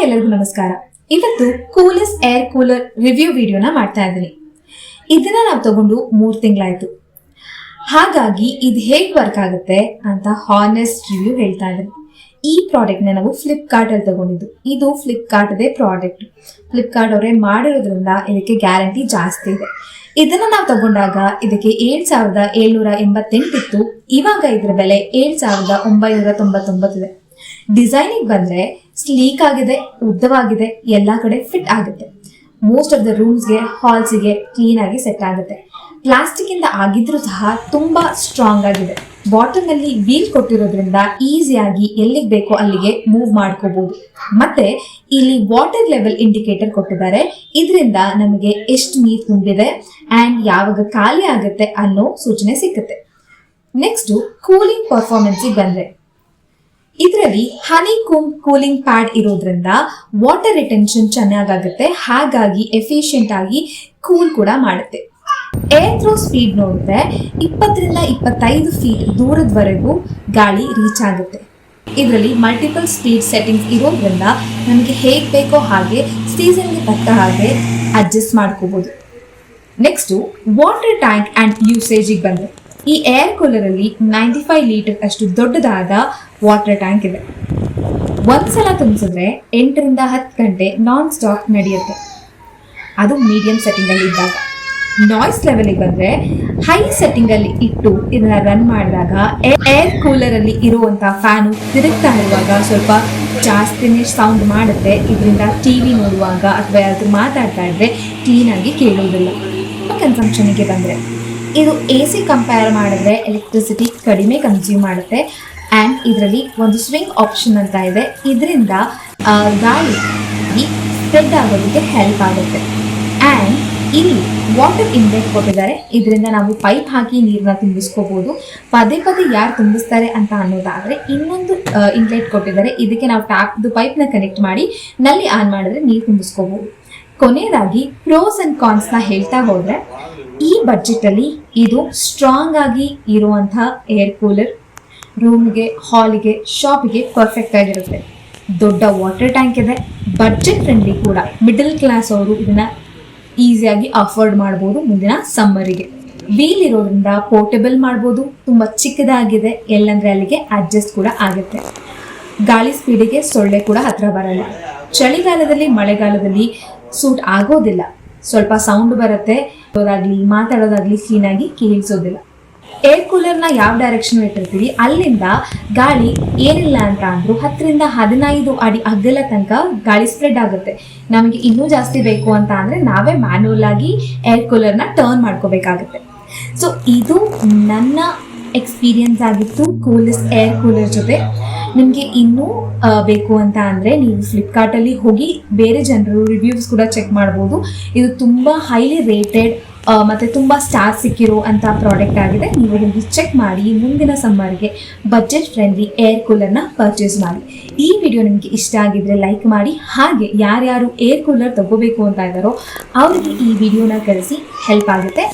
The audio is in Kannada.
ಎಲ್ಲರಿಗೂ ನಮಸ್ಕಾರ. ಇವತ್ತು ಕೂಲೆಸ್ ಏರ್ ಕೂಲರ್ ರಿವ್ಯೂ ವಿಡಿಯೋನ ಮಾಡ್ತಾ ಇದ್ದೀನಿ. ಇದನ್ನ ನಾವು ತಗೊಂಡು 3 ತಿಂಗಳಾಯ್ತು. ಹಾಗಾಗಿ ಇದು ಹೇಗೆ ವರ್ಕ್ ಆಗುತ್ತೆ ಅಂತ ಹಾನೆಸ್ಟ್ ರಿವ್ಯೂ ಹೇಳ್ತಾ ಇದ್ದೀನಿ. ಈ ಪ್ರಾಡಕ್ಟ್ನ ನಾವು ಫ್ಲಿಪ್ಕಾರ್ಟ್ ಅಲ್ಲಿ ತಗೊಂಡಿದ್ದು. ಇದು ಫ್ಲಿಪ್ಕಾರ್ಟ್ದೇ ಪ್ರಾಡಕ್ಟ್. ಫ್ಲಿಪ್ಕಾರ್ಟ್ ಅವರೇ ಮಾಡಿರೋದ್ರಿಂದ ಇದಕ್ಕೆ ಗ್ಯಾರಂಟಿ ಜಾಸ್ತಿ ಇದೆ. ಇದನ್ನ ನಾವು ತಗೊಂಡಾಗ ಇದಕ್ಕೆ 7,788 ಇತ್ತು. ಇವಾಗ ಇದರ ಬೆಲೆ 7,999 ಇದೆ. ಡಿಸೈನಿಗೆ ಬಂದ್ರೆ ಸ್ಲೀಕ್ ಆಗಿದೆ, ಉದ್ದವಾಗಿದೆ, ಎಲ್ಲಾ ಕಡೆ ಫಿಟ್ ಆಗುತ್ತೆ. ಮೋಸ್ಟ್ ಆಫ್ ದ ರೂಮ್ಸ್ಗೆ, ಹಾಲ್ಸ್ಗೆ ಕ್ಲೀನ್ ಆಗಿ ಸೆಟ್ ಆಗುತ್ತೆ. ಪ್ಲಾಸ್ಟಿಕ್ ಇಂದ ಆಗಿದ್ರೂ ಸಹ ತುಂಬಾ ಸ್ಟ್ರಾಂಗ್ ಆಗಿದೆ. ಬಾಟಮ್ ನಲ್ಲಿ ವೀಲ್ ಕೊಟ್ಟಿರೋದ್ರಿಂದ ಈಸಿಯಾಗಿ ಎಲ್ಲಿಗೆ ಬೇಕೋ ಅಲ್ಲಿಗೆ ಮೂವ್ ಮಾಡ್ಕೋಬಹುದು. ಮತ್ತೆ ಇಲ್ಲಿ ವಾಟರ್ ಲೆವೆಲ್ ಇಂಡಿಕೇಟರ್ ಕೊಟ್ಟಿದ್ದಾರೆ. ಇದರಿಂದ ನಮಗೆ ಎಷ್ಟು ನೀರು ತುಂಬಿದೆ ಅಂಡ್ ಯಾವಾಗ ಖಾಲಿ ಆಗುತ್ತೆ ಅನ್ನೋ ಸೂಚನೆ ಸಿಕ್ಕುತ್ತೆ. ನೆಕ್ಸ್ಟ್ ಕೂಲಿಂಗ್ ಪರ್ಫಾರ್ಮೆನ್ಸ್ ಬಂದ್ರೆ ಇದರಲ್ಲಿ ಹನಿ ಕೂಮ್ ಕೂಲಿಂಗ್ ಪ್ಯಾಡ್ ಇರೋದ್ರಿಂದ ವಾಟರ್ ರಿಟೆನ್ಷನ್ ಚೆನ್ನಾಗಾಗುತ್ತೆ. ಹಾಗಾಗಿ ಎಫಿಷಿಯಂಟ್ ಆಗಿ ಕೂಲ್ ಕೂಡ ಮಾಡುತ್ತೆ. ಏರ್ ಥ್ರೋ ಸ್ಪೀಡ್ ನೋಡಿದ್ರೆ 20ರಿಂದ 25 ಫೀಟ್ ದೂರದವರೆಗೂ ಗಾಳಿ ರೀಚ್ ಆಗುತ್ತೆ. ಇದರಲ್ಲಿ ಮಲ್ಟಿಪಲ್ ಸ್ಪೀಡ್ ಸೆಟ್ಟಿಂಗ್ಸ್ ಇರೋದ್ರಿಂದ ನಮಗೆ ಹೇಗೆ ಬೇಕೋ ಹಾಗೆ ಸೀಸನ್ಗೆ ತಕ್ಕ ಹಾಗೆ ಅಡ್ಜಸ್ಟ್ ಮಾಡ್ಕೋಬಹುದು. ನೆಕ್ಸ್ಟು ವಾಟರ್ ಟ್ಯಾಂಕ್ ಆ್ಯಂಡ್ ಯೂಸೇಜಿಗೆ ಬಂದರೆ ಈ ಏರ್ ಕೂಲರ್ ಅಲ್ಲಿ 95 ಲೀಟರ್ ಅಷ್ಟು ದೊಡ್ಡದಾದ ವಾಟರ್ ಟ್ಯಾಂಕ್ ಇದೆ. ಒಂದ್ಸಲ ತುಂಬಿಸಿದ್ರೆ 8ರಿಂದ 10 ಗಂಟೆ ನಾನ್ ಸ್ಟಾಪ್ ನಡೆಯುತ್ತೆ. ಅದು ಮೀಡಿಯಂ ಸೆಟ್ಟಿಂಗ್ ಅಲ್ಲಿ ಇದ್ದಾಗ. ನಾಯ್ಸ್ ಲೆವೆಲ್ಗೆ ಬಂದ್ರೆ ಹೈ ಸೆಟ್ಟಿಂಗ್ ಅಲ್ಲಿ ಇಟ್ಟು ಇದನ್ನ ರನ್ ಮಾಡಿದಾಗ ಏರ್ ಕೂಲರ್ ಅಲ್ಲಿ ಇರುವಂತಹ ಫ್ಯಾನು ತಿರುಗ್ತಾ ಇರುವಾಗ ಸ್ವಲ್ಪ ಜಾಸ್ತಿನೇ ಸೌಂಡ್ ಮಾಡುತ್ತೆ. ಇದರಿಂದ ಟಿವಿ ನೋಡುವಾಗ ಅಥವಾ ಯಾರಾದ್ರೂ ಮಾತಾಡ್ತಾ ಇದ್ರೆ ಕ್ಲೀನ್ ಆಗಿ ಕೇಳೋದಿಲ್ಲ. ಕನ್ಸಂಪ್ಷನ್ಗೆ ಬಂದ್ರೆ ಇದು AC ಕಂಪೇರ್ ಮಾಡಿದ್ರೆ ಎಲೆಕ್ಟ್ರಿಸಿಟಿ ಕಡಿಮೆ ಕನ್ಸ್ಯೂಮ್ ಮಾಡುತ್ತೆ. ಆ್ಯಂಡ್ ಇದರಲ್ಲಿ ಒಂದು ಸ್ವಿಂಗ್ ಆಪ್ಷನ್ ಅಂತ ಇದೆ. ಇದರಿಂದ ಗಾಳಿ ಸ್ಪ್ರೆಡ್ ಆಗೋದಕ್ಕೆ ಹೆಲ್ಪ್ ಆಗುತ್ತೆ. ಆ್ಯಂಡ್ ಇಲ್ಲಿ ವಾಟರ್ ಇನ್ಲೆಟ್ ಕೊಟ್ಟಿದ್ದಾರೆ. ಇದರಿಂದ ನಾವು ಪೈಪ್ ಹಾಕಿ ನೀರನ್ನ ತುಂಬಿಸ್ಕೋಬಹುದು. ಪದೇ ಪದೇ ಯಾರು ತುಂಬಿಸ್ತಾರೆ ಅಂತ ಅನ್ನೋದಾದ್ರೆ ಇನ್ನೊಂದು ಇನ್ಲೆಟ್ ಕೊಟ್ಟಿದ್ದಾರೆ. ಇದಕ್ಕೆ ನಾವು ಟ್ಯಾಪ್ದು ಪೈಪ್ನ ಕನೆಕ್ಟ್ ಮಾಡಿ ನಲ್ಲಿ ಆನ್ ಮಾಡಿದ್ರೆ ನೀರು ತುಂಬಿಸ್ಕೋಬಹುದು. ಕೊನೆಯದಾಗಿ ಪ್ರೋಸ್ ಅಂಡ್ ಕಾನ್ಸ್ನ ಹೇಳ್ತಾ ಹೋದ್ರೆ ಈ ಬಜೆಟ್ ಅಲ್ಲಿ ಇದು ಸ್ಟ್ರಾಂಗ್ ಆಗಿ ಇರುವಂತಹ ಏರ್ ಕೂಲರ್. ರೂಮ್ಗೆ, ಹಾಲಿಗೆ, ಶಾಪಿಗೆ ಪರ್ಫೆಕ್ಟ್ ಆಗಿರುತ್ತೆ. ದೊಡ್ಡ ವಾಟರ್ ಟ್ಯಾಂಕ್ ಇದೆ. ಬಡ್ಜೆಟ್ ಫ್ರೆಂಡ್ಲಿ ಕೂಡ. ಮಿಡಲ್ ಕ್ಲಾಸ್ ಅವರು ಇದನ್ನ ಈಸಿಯಾಗಿ ಅಫೋರ್ಡ್ ಮಾಡ್ಬೋದು. ಮುಂದಿನ ಸಮ್ಮರಿಗೆ ವೀಲ್ ಇರೋದ್ರಿಂದ ಪೋರ್ಟೇಬಲ್ ಮಾಡ್ಬೋದು. ತುಂಬ ಚಿಕ್ಕದಾಗಿದೆ, ಎಲ್ಲಂದ್ರೆ ಅಲ್ಲಿಗೆ ಅಡ್ಜಸ್ಟ್ ಕೂಡ ಆಗುತ್ತೆ. ಗಾಳಿ ಸ್ಪೀಡಿಗೆ ಸೊಳ್ಳೆ ಕೂಡ ಹತ್ರ ಬರಲ್ಲ. ಚಳಿಗಾಲದಲ್ಲಿ, ಮಳೆಗಾಲದಲ್ಲಿ ಸೂಟ್ ಆಗೋದಿಲ್ಲ. ಸ್ವಲ್ಪ ಸೌಂಡ್ ಬರುತ್ತೆ, ಮಾತಾಡೋದಾಗ್ಲಿ ಕ್ಲೀನಾಗಿ ಕೇಳಿಸೋದಿಲ್ಲ. ಏರ್ ಕೂಲರ್ನ ಯಾವ ಡೈರೆಕ್ಷನ್ ಇಟ್ಟಿರ್ತೀವಿ ಅಲ್ಲಿಂದ ಗಾಳಿ ಏನಿಲ್ಲ ಅಂತ ಅಂದ್ರೂ 10ರಿಂದ 15 ಅಡಿ ಅಗಲ ತನಕ ಗಾಳಿ ಸ್ಪ್ರೆಡ್ ಆಗುತ್ತೆ. ನಮಗೆ ಇನ್ನೂ ಜಾಸ್ತಿ ಬೇಕು ಅಂತ ಅಂದರೆ ನಾವೇ ಮ್ಯಾನ್ಯುವಲ್ ಆಗಿ ಏರ್ ಕೂಲರ್ನ ಟರ್ನ್ ಮಾಡ್ಕೋಬೇಕಾಗುತ್ತೆ. ಸೊ ಇದು ನನ್ನ ಎಕ್ಸ್ಪೀರಿಯನ್ಸ್ ಆಗಿತ್ತು ಕೂಲೆಸ್ ಏರ್ ಕೂಲರ್ ಜೊತೆ. ನಿಮಗೆ ಇನ್ನೂ ಬೇಕು ಅಂತ ಅಂದರೆ ನೀವು ಫ್ಲಿಪ್ಕಾರ್ಟಲ್ಲಿ ಹೋಗಿ ಬೇರೆ ಜನರು ರಿವ್ಯೂಸ್ ಕೂಡ ಚೆಕ್ ಮಾಡ್ಬೋದು. ಇದು ತುಂಬ ಹೈಲಿ ರೇಟೆಡ್ ಮತ್ತು ತುಂಬ ಸ್ಟಾರ್ ಸಿಕ್ಕಿರೋ ಅಂಥ ಪ್ರಾಡಕ್ಟ್ ಆಗಿದೆ. ನೀವು ಹೋಗಿ ಚೆಕ್ ಮಾಡಿ ಮುಂದಿನ ಸಮ್ಮರ್ಗೆ ಬಜೆಟ್ ಫ್ರೆಂಡ್ಲಿ ಏರ್ ಕೂಲರ್ನ ಪರ್ಚೇಸ್ ಮಾಡಿ. ಈ ವಿಡಿಯೋ ನಿಮಗೆ ಇಷ್ಟ ಆಗಿದ್ರೆ ಲೈಕ್ ಮಾಡಿ. ಹಾಗೆ ಯಾರ್ಯಾರು ಏರ್ ಕೂಲರ್ ತಗೋಬೇಕು ಅಂತ ಇದ್ದಾರೋ ಅವರಿಗೆ ಈ ವಿಡಿಯೋನ ಕಳಿಸಿ, ಹೆಲ್ಪ್ ಆಗುತ್ತೆ.